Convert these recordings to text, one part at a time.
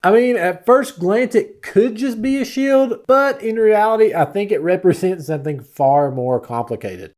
I mean, at first glance, it could just be a shield, but in reality, I think it represents something far more complicated.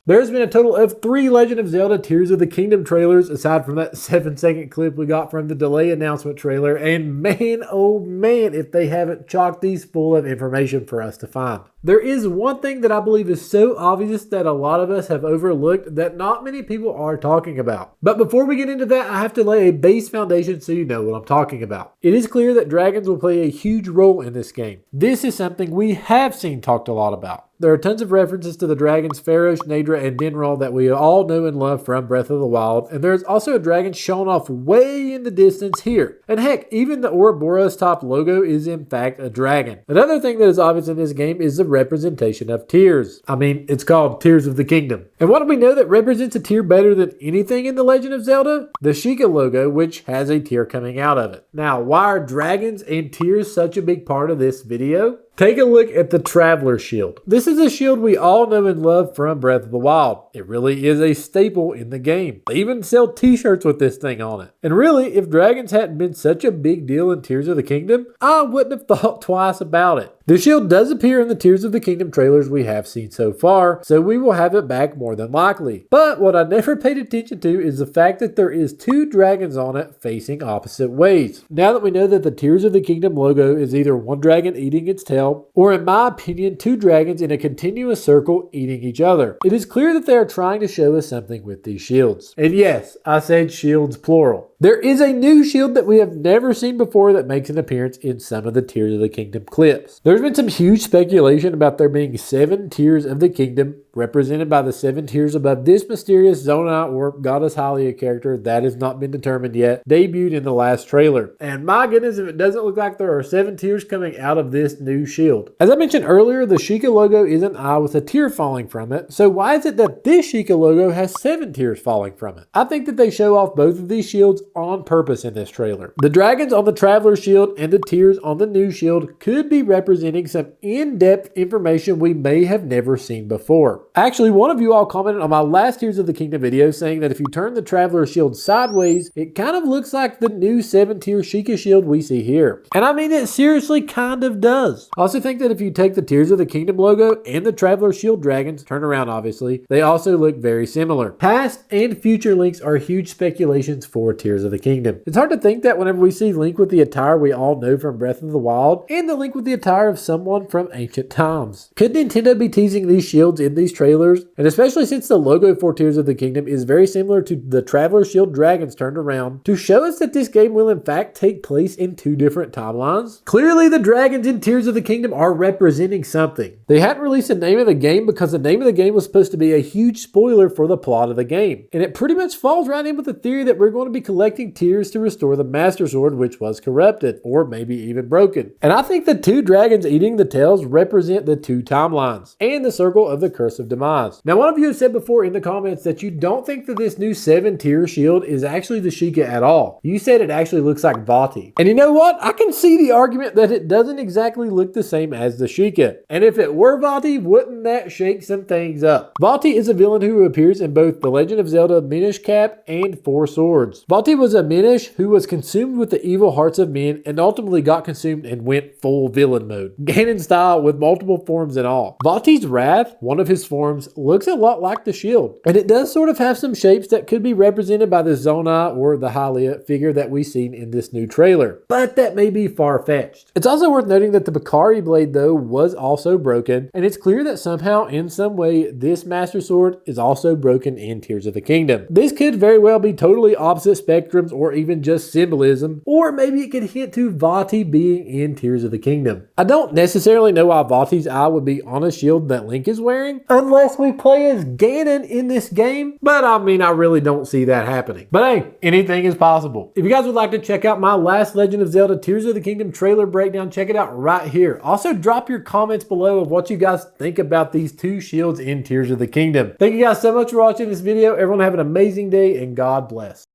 There's been a total of 3 Legend of Zelda Tears of the Kingdom trailers, aside from that 7-second clip we got from the delay announcement trailer, and man, oh man, if they haven't chocked these full of information for us to find. There is one thing that I believe is so obvious that a lot of us have overlooked that not many people are talking about. But before we get into that, I have to lay a base foundation so you know what I'm talking about. It is clear that dragons will play a huge role in this game. This is something we have seen talked a lot about. There are tons of references to the dragons Pharaoh, Nadra, and Dinral that we all know and love from Breath of the Wild, and there's also a dragon shown off way in the distance here. And heck, even the Ouroboros top logo is in fact a dragon. Another thing that is obvious in this game is the representation of tears. I mean, it's called Tears of the Kingdom. And what do we know that represents a tear better than anything in The Legend of Zelda? The Sheikah logo, which has a tear coming out of it. Now, why are dragons and tears such a big part of this video? Take a look at the Traveler Shield. This is a shield we all know and love from Breath of the Wild. It really is a staple in the game. They even sell t-shirts with this thing on it. And really, if dragons hadn't been such a big deal in Tears of the Kingdom, I wouldn't have thought twice about it. The shield does appear in the Tears of the Kingdom trailers we have seen so far, so we will have it back more than likely. But what I never paid attention to is the fact that there is 2 dragons on it facing opposite ways. Now that we know that the Tears of the Kingdom logo is either one dragon eating its tail, or in my opinion, 2 dragons in a continuous circle eating each other, it is clear that they are trying to show us something with these shields. And yes, I said shields plural. There is a new shield that we have never seen before that makes an appearance in some of the Tears of the Kingdom clips. There's been some huge speculation about there being 7 Tears of the Kingdom, represented by the 7 tiers above this mysterious Zonai or Goddess Hylia character that has not been determined yet, debuted in the last trailer. And my goodness, if it doesn't look like there are 7 tears coming out of this new shield. As I mentioned earlier, the Sheikah logo is an eye with a tear falling from it, so why is it that this Sheikah logo has 7 tears falling from it? I think that they show off both of these shields on purpose in this trailer. The dragons on the Traveler Shield and the tears on the new shield could be representing some in-depth information we may have never seen before. Actually, one of you all commented on my last Tears of the Kingdom video saying that if you turn the Traveler Shield sideways, it kind of looks like the new 7-tier Sheikah shield we see here. And I mean, it seriously kind of does. I also think that if you take the Tears of the Kingdom logo and the Traveler Shield dragons, turn around obviously, they also look very similar. Past and future links are huge speculations for Tears of the Kingdom. It's hard to think that whenever we see Link with the attire we all know from Breath of the Wild, and the Link with the attire of someone from ancient times. Could Nintendo be teasing these shields in these trailers? And especially since the logo for Tears of the Kingdom is very similar to the Traveler Shield dragons turned around, to show us that this game will in fact take place in 2 different timelines? Clearly the dragons in Tears of the Kingdom are representing something. They hadn't released the name of the game because the name of the game was supposed to be a huge spoiler for the plot of the game. And it pretty much falls right in with the theory that we're going to be collecting tears to restore the Master Sword, which was corrupted, or maybe even broken. And I think the 2 dragons eating the tails represent the 2 timelines, and the circle of the Curse of Demise. Now, one of you have said before in the comments that you don't think that this new 7-tier shield is actually the Sheikah at all. You said it actually looks like Vaati. And you know what? I can see the argument that it doesn't exactly look the same as the Sheikah. And if it were Vaati, wouldn't that shake some things up? Vaati is a villain who appears in both The Legend of Zelda Minish Cap and 4 Swords. Vaati was a Minish who was consumed with the evil hearts of men and ultimately got consumed and went full villain mode. Ganon style with multiple forms and all. Vaati's Wrath, one of his forms, looks a lot like the shield. And it does sort of have some shapes that could be represented by the Zonai or the Hylia figure that we've seen in this new trailer. But that may be far-fetched. It's also worth noting that the Bakari blade though was also broken, and it's clear that somehow in some way this Master Sword is also broken in Tears of the Kingdom. This could very well be totally opposite spectrums or even just symbolism, or maybe it could hint to Vaati being in Tears of the Kingdom. I don't necessarily know why Vaati's eye would be on a shield that Link is wearing, unless we play as Ganon in this game, but I mean, I really don't see that happening. But hey, anything is possible. If you guys would like to check out my last Legend of Zelda Tears of the Kingdom trailer breakdown, check it out right here. Also, drop your comments below of what you guys think about these 2 shields in Tears of the Kingdom. Thank you guys so much for watching this video. Everyone have an amazing day and God bless.